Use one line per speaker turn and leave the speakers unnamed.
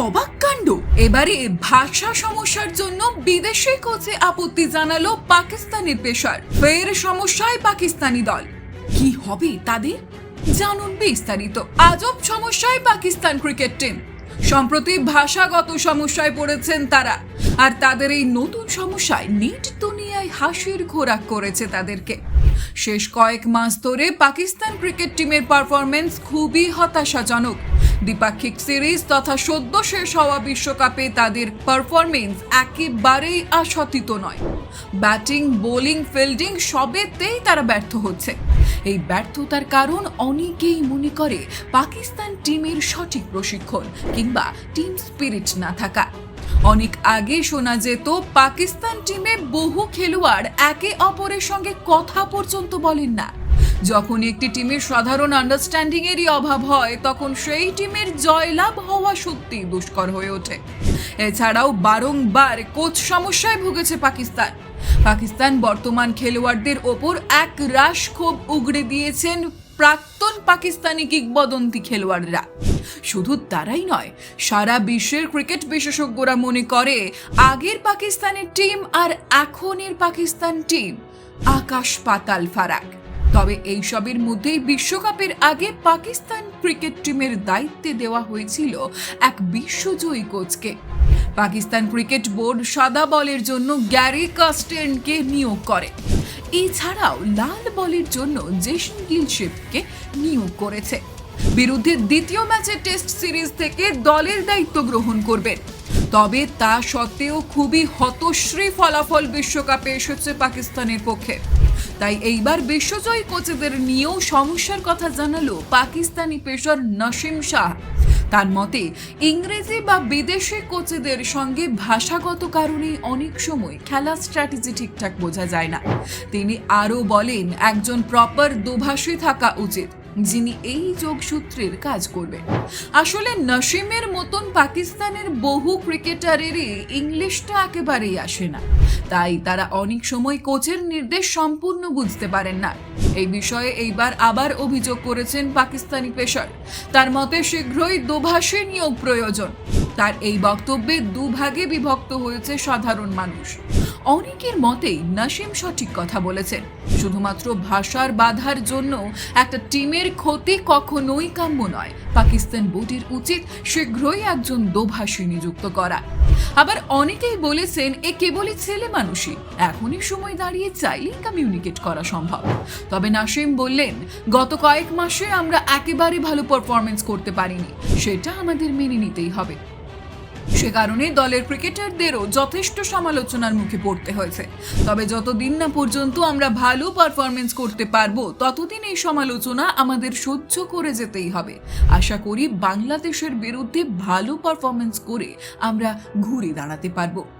অবাক কাণ্ড! এবারে ভাষা সমস্যার জন্য বিদেশি কোচে আপত্তি জানালো পাকিস্তানের পেসার। ফের সমস্যায় পাকিস্তানি দল। কি হবে তাদের? জানুন বিস্তারিত। আজব সমস্যায় পাকিস্তান ক্রিকেট টিম। সম্প্রতি ভাষাগত সমস্যায় পড়েছেন তারা, আর তাদের এই নতুন সমস্যায় নেট দুনিয়ায় হাসির খোরাক করেছে তাদেরকে। শেষ কয়েক মাস ধরে পাকিস্তান ক্রিকেট টিমের পারফরমেন্স খুবই হতাশাজনক। দ্বিপাক্ষিক সিরিজ তথা সদ্য শেষ হওয়া বিশ্বকাপে তাদের পারফরমেন্স একেবারেই আশাতীত নয়। ব্যাটিং, বোলিং, ফিল্ডিং সবেতেই তারা ব্যর্থ হচ্ছে। এই ব্যর্থতার কারণ অনেকেই মনে করে পাকিস্তান টিমের সঠিক প্রশিক্ষণ কিংবা টিম স্পিরিট না থাকা। অনেক আগে শোনা যেত পাকিস্তান টিমে বহু খেলোয়াড় একে অপরের সঙ্গে কথা পর্যন্ত বলেন না। যখন একটি টিমের সাধারণ আন্ডারস্ট্যান্ডিং এরই অভাব হয়, তখন সেই টিমের জয়লাভ হওয়া সত্যি দুষ্কর হয়ে ওঠে। এছাড়াও বারংবার কোচ সমস্যায় ভুগেছে পাকিস্তান বর্তমান খেলোয়াড়দের ওপর এক রাশ ক্ষোভ উগড়ে দিয়েছেন প্রাক্তন পাকিস্তানি কিংবদন্তি খেলোয়াড়রা। শুধু তারাই নয়, সারা বিশ্বের ক্রিকেট বিশেষজ্ঞরা মনে করে আগের পাকিস্তানের টিম আর এখনের পাকিস্তান টিম আকাশ পাতাল ফারাক। তবে এইসবের মধ্যেই বিশ্বকাপের আগে পাকিস্তান ক্রিকেট টিমের দায়িত্বে দেওয়া হয়েছিল এক বিশ্বজয়ী কোচকে। পাকিস্তান ক্রিকেট বোর্ড সাদা বলের জন্য গ্যারি কাস্টেনকে নিয়োগ করে। এছাড়াও লাল বলের জন্য জেসন গিলশেপকে নিয়োগ করেছে। বিরুদ্ধে দ্বিতীয় ম্যাচের টেস্ট সিরিজ থেকে দলের দায়িত্ব গ্রহণ করবেন। তবে তা সত্ত্বেও খুবই হতশ্রী ফলাফল বিশ্বকাপে এসেছে পাকিস্তানের পক্ষে। তাই এইবার বিশ্বজয়ী কোচেদের নিয়েও সমস্যার কথা জানালো পাকিস্তানি পেসার নাসিম শাহ। তার মতে, ইংরেজি বা বিদেশি কোচেদের সঙ্গে ভাষাগত কারণে অনেক সময় খেলার স্ট্র্যাটেজি ঠিকঠাক বোঝা যায় না। তিনি আরও বলেন, একজন প্রপার দোভাষী থাকা উচিত, যিনি এই যোগসূত্রের কাজ করবেন। আসলে নাসিমের মতন পাকিস্তানের বহু ক্রিকেটারেরই ইংলিশটা একেবারেই আসে না, তাই তারা অনেক সময় কোচের নির্দেশ সম্পূর্ণ বুঝতে পারেন না। এই বিষয়ে এইবার আবার অভিযোগ করেছেন পাকিস্তানি পেসার। তার মতে শীঘ্রই দোভাষী নিয়োগ প্রয়োজন। তার এই বক্তব্যে দুভাগে বিভক্ত হয়েছে সাধারণ মানুষ। অনেকের মতেই নাসিম সঠিক কথা বলেছেন। শুধুমাত্র ভাষার বাধার জন্য একটা টিমের ক্ষতি কখনোই কাম্য নয়। পাকিস্তান বোর্ডের উচিত শীঘ্রই একজন দোভাষী নিযুক্ত করা। আবার অনেকেই বলেছেন, এ কেবলই ছেলে মানুষই, এখনই সময় দাঁড়িয়ে চাইলেই কমিউনিকেট করা সম্ভব। তবে নাসিম বললেন, গত কয়েক মাসে আমরা একেবারে ভালো পারফরমেন্স করতে পারিনি, সেটা আমাদের মেনে নিতেই হবে। সে কারণে দলের ক্রিকেটারদেরও যথেষ্ট সমালোচনার মুখে পড়তে হয়েছে। তবে যতদিন না পর্যন্ত আমরা ভালো পারফরমেন্স করতে পারবো, ততদিন এই সমালোচনা আমাদের সহ্য করে যেতেই হবে। আশা করি বাংলাদেশের বিরুদ্ধে ভালো পারফরমেন্স করে আমরা ঘুরে দাঁড়াতে পারবো।